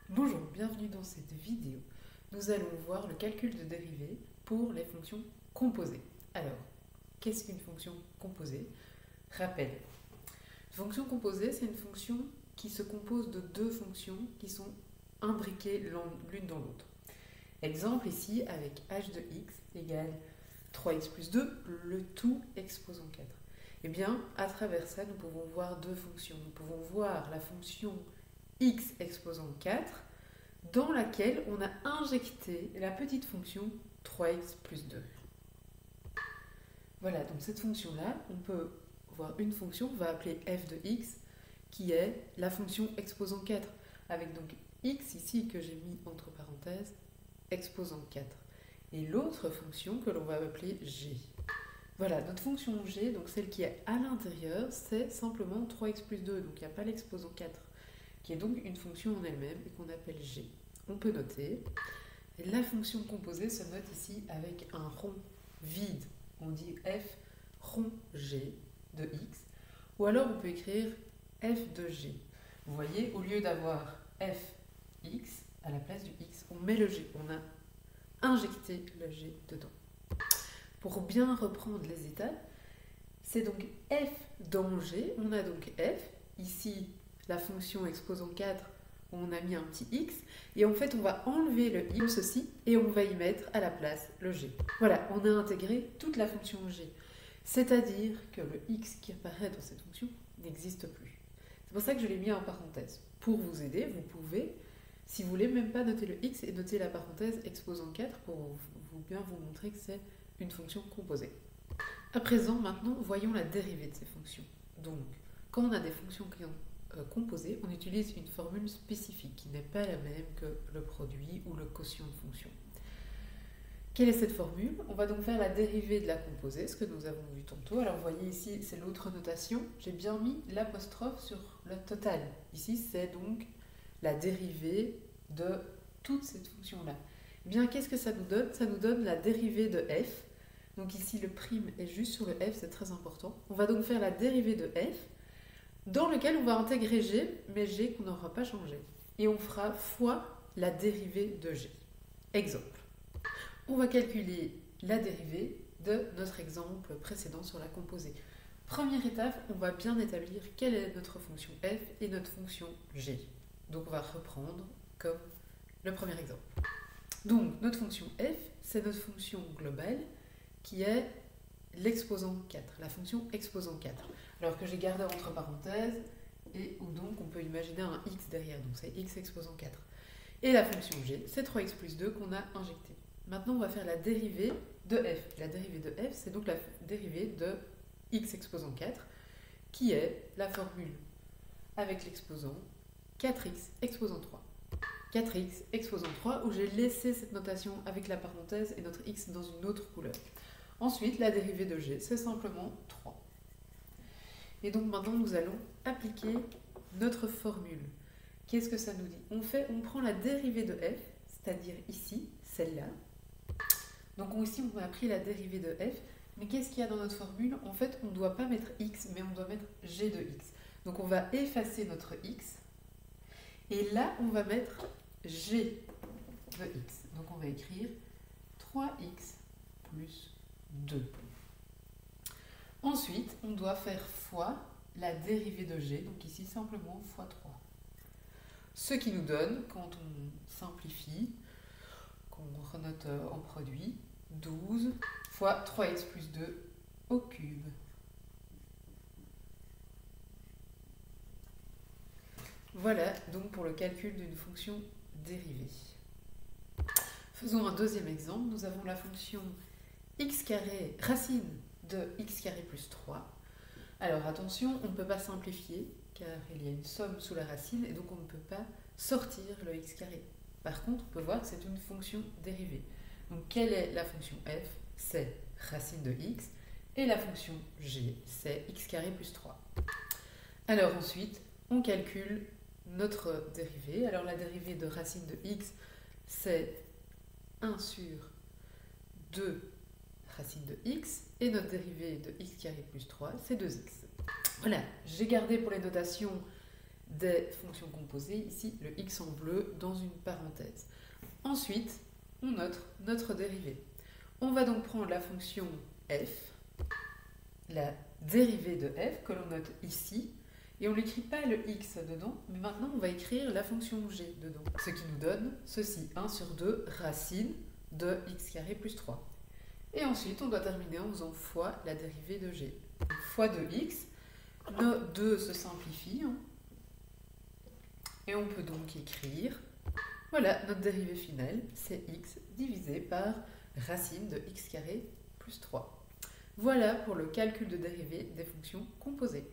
Bonjour, bienvenue dans cette vidéo. Nous allons voir le calcul de dérivée pour les fonctions composées. Alors, qu'est-ce qu'une fonction composée? Rappel. Une fonction composée, c'est une fonction qui se compose de deux fonctions qui sont imbriquées l'une dans l'autre. Exemple ici avec h de x égale 3x plus 2, le tout exposant 4. Eh bien, à travers ça, nous pouvons voir deux fonctions. Nous pouvons voir la fonction x exposant 4 dans laquelle on a injecté la petite fonction 3x plus 2. Voilà, donc cette fonction-là, on peut voir une fonction, on va appeler f de x, qui est la fonction exposant 4, avec donc x ici que j'ai mis entre parenthèses, exposant 4. Et l'autre fonction que l'on va appeler g. Voilà, notre fonction g, donc celle qui est à l'intérieur, c'est simplement 3x plus 2, donc il n'y a pas l'exposant 4, qui est donc une fonction en elle-même et qu'on appelle g. On peut noter, et la fonction composée se note ici avec un rond vide. On dit f rond g de x, ou alors on peut écrire f de g. Vous voyez, au lieu d'avoir f x, à la place du x, on met le g. On a injecté le g dedans. Pour bien reprendre les étapes, c'est donc f dans g. On a donc f, ici la fonction exposant 4, on a mis un petit x, et en fait on va enlever le x, ceci, et on va y mettre à la place le g. Voilà, on a intégré toute la fonction g, c'est-à-dire que le x qui apparaît dans cette fonction n'existe plus. C'est pour ça que je l'ai mis en parenthèse. Pour vous aider, vous pouvez, si vous voulez, même pas noter le x et noter la parenthèse exposant 4 pour bien vous montrer que c'est une fonction composée. À présent, maintenant, voyons la dérivée de ces fonctions. Donc, quand on a des fonctions qui ont composées, on utilise une formule spécifique qui n'est pas la même que le produit ou le quotient de fonction. Quelle est cette formule? On va donc faire la dérivée de la composée, ce que nous avons vu tantôt. Alors vous voyez ici, c'est l'autre notation. J'ai bien mis l'apostrophe sur le total. Ici, c'est donc la dérivée de toute cette fonction-là. Eh bien, qu'est-ce que ça nous donne? Ça nous donne la dérivée de f. Donc ici, le prime est juste sur le f, c'est très important. On va donc faire la dérivée de f, dans lequel on va intégrer g, mais g qu'on n'aura pas changé. Et on fera fois la dérivée de g. Exemple. On va calculer la dérivée de notre exemple précédent sur la composée. Première étape, on va bien établir quelle est notre fonction f et notre fonction g. Donc on va reprendre comme le premier exemple. Donc notre fonction f, c'est notre fonction globale qui est l'exposant 4, la fonction exposant 4. Alors que j'ai gardé entre parenthèses et où donc on peut imaginer un x derrière, donc c'est x exposant 4. Et la fonction g, c'est 3x plus 2 qu'on a injecté. Maintenant, on va faire la dérivée de f. La dérivée de f, c'est donc la dérivée de x exposant 4, qui est la formule avec l'exposant 4x exposant 3. 4x exposant 3, où j'ai laissé cette notation avec la parenthèse et notre x dans une autre couleur. Ensuite, la dérivée de g, c'est simplement 3. Et donc maintenant, nous allons appliquer notre formule. Qu'est-ce que ça nous dit? On prend la dérivée de f, c'est-à-dire ici, celle-là. Donc ici, on a pris la dérivée de f, mais qu'est-ce qu'il y a dans notre formule? En fait, on ne doit pas mettre x, mais on doit mettre g de x. Donc on va effacer notre x, et là, on va mettre g de x. Donc on va écrire 3x plus 2. Ensuite, on doit faire fois la dérivée de g, donc ici simplement fois 3. Ce qui nous donne, quand on simplifie, qu'on renote en produit, 12 fois 3x plus 2 au cube. Voilà donc pour le calcul d'une fonction dérivée. Faisons un deuxième exemple. Nous avons la fonction x carré, racine de x carré plus 3. Alors attention, on ne peut pas simplifier car il y a une somme sous la racine et donc on ne peut pas sortir le x carré. Par contre, on peut voir que c'est une fonction dérivée. Donc quelle est la fonction f? C'est racine de x et la fonction g, c'est x carré plus 3. Alors ensuite, on calcule notre dérivée. Alors la dérivée de racine de x, c'est 1 sur 2 racine de x, et notre dérivée de x carré plus 3, c'est 2x. Voilà, j'ai gardé pour les notations des fonctions composées, ici le x en bleu, dans une parenthèse. Ensuite, on note notre dérivée. On va donc prendre la fonction f, la dérivée de f, que l'on note ici, et on n'écrit pas le x dedans, mais maintenant on va écrire la fonction g dedans, ce qui nous donne ceci, 1 sur 2 racine de x carré plus 3. Et ensuite, on doit terminer en faisant fois la dérivée de g. Fois de x, nos 2 se simplifient, hein, et on peut donc écrire, voilà, notre dérivée finale, c'est x divisé par racine de x carré plus 3. Voilà pour le calcul de dérivée des fonctions composées.